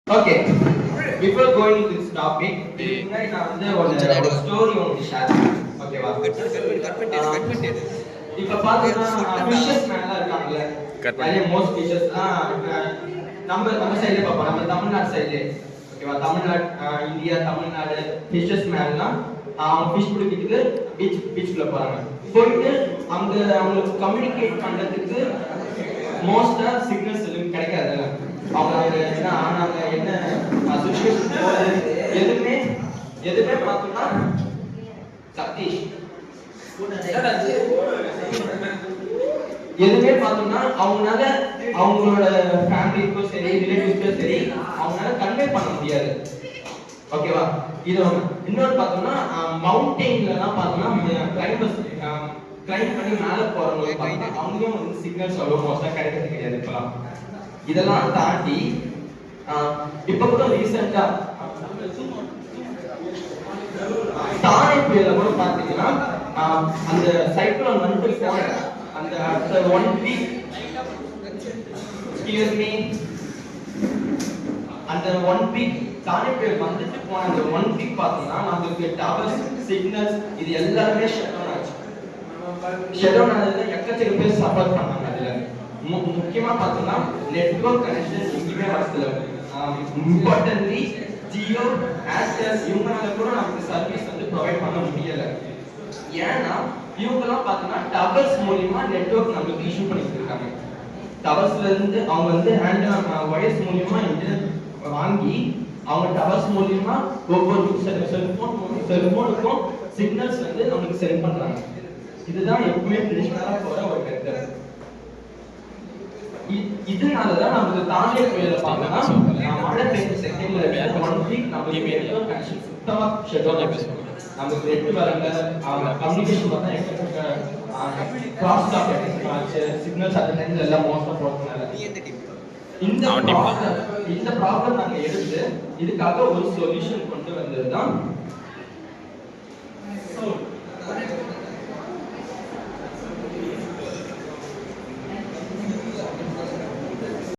Okay. Before going to this topic, முன்னாடி நான் வந்து ஒரு ஸ்டோரி உங்களுக்கு ஷேர் பண்ணுறேன். ஓகேவா? இப்ப பாத்தீங்கன்னா ஃபிஷஸ் மேல இருக்காங்கல்ல. நிறைய மோஸ்ட் ஃபிஷஸ்லாம் நம்ம சைடுல பாப்போம். நம்ம தமிழ்நாடு சைடுல. ஓகேவா? தமிழ்நாடு இந்தியா தமிழ்நாடு ஃபிஷஸ் மேலாம் அவங்க ஃபிஷ் பிடிக்கிறதுக்கு பீச்க்குள்ள போறாங்க. போயிட்டு அவங்களுக்கு கம்யூனிகேட் பண்றதுக்கு மோஸ்டா சிக்னல்ஸ் எதுவும் கிடைக்காது. அவங்க என்ன ஆனாங்க என்ன சுச்சுவேஷன் எதுவுமே பார்த்தோம்னா சதீஷ் எதுவுமே பார்த்தோம்னா அவங்களால அவங்களோட ஃபேமிலிக்கும் சரி ரிலேட்டிவ்ஸ்க்கும் சரி அவங்களால கன்வே பண்ண முடியாது. ஓகேவா? இது இன்னொரு பார்த்தோம்னா மவுண்டெயின்லாம் பார்த்தோம்னா கிளைம் பண்ணி மேலே போறவங்களுக்கு பார்த்தோம்னா அவங்களும் வந்து சிக்னல்ஸ் அவ்வளோ மோஸ்டா கிடைக்கிறது கிடையாது. இப்பெல்லாம் இதெல்லாம் தாண்டி இப்ப கூட ரீசெண்டா தானே புயல கூட பாத்தீங்கன்னா அந்த சைக்ளோன் வந்து அந்த 1 வீக் அந்த 1 வீக் தானே புயல் வந்துட்டு போன அந்த 1 வீக் பாத்தீங்கன்னா நமக்கு டவர்ஸ் சிக்னல்ஸ் இது எல்லாமே ஷட் டவுன் ஆச்சு. ஷட் டவுன் ஆனதுல எக்கச்சக்க பேர் சஃபர் பண்ணாங்க. அதுல முக்கியமா பார்த்தோம்னா நெட்வொர்க் கனெக்ஷன் எங்கேயுமே வரல. இம்பார்ட்டன்ட்லி ஜியோ ஏர்டெல் இவங்களால கூட நமக்கு சர்வீஸ் வந்து ப்ரொவைட் பண்ண முடியல. ஏன்னா இவங்கெல்லாம் பார்த்தோம்னா டவர்ஸ் மூலியமா நெட்வொர்க் நம்மளுக்கு இஷ்யூ பண்ணிட்டு இருக்காங்க. டவர்ஸ்ல இருந்து அவங்க வந்து ஒயர்ஸ் மூலியமா இன்டர்நெட் வாங்கி அவங்க டவர்ஸ் மூலியமா ஒவ்வொரு செல்போனுக்கும் சிக்னல்ஸ் வந்து நம்மளுக்கு சென்ட் பண்றாங்க. இதுதான் எப்பவுமே ட்ரெடிஷனலா போற ஒரு மெத்தட். இதனாலதான் நமக்கு தானே புயல பார்த்தோம்னா மழை பெய்ஞ்ச செகண்ட்ல 1 வீக் நமக்கு நெட்வொர்க் கனெக்ஷன் சுத்தமா ஷட் டவுன் ஆயிடுச்சு. நமக்கு நெட் வரல, அவங்க கம்யூனிகேஷன் பார்த்தா எக்கச்சக்க கிராஸ் டாக் ஆச்சு. சிக்னல்ஸ் அந்த டைம்ல எல்லாம் மோஸ்டா போறதுனால இந்த ப்ராப்ளம் நாங்க எடுத்து இதுக்காக ஒரு சொல்யூஷன் கொண்டு வந்ததுதான்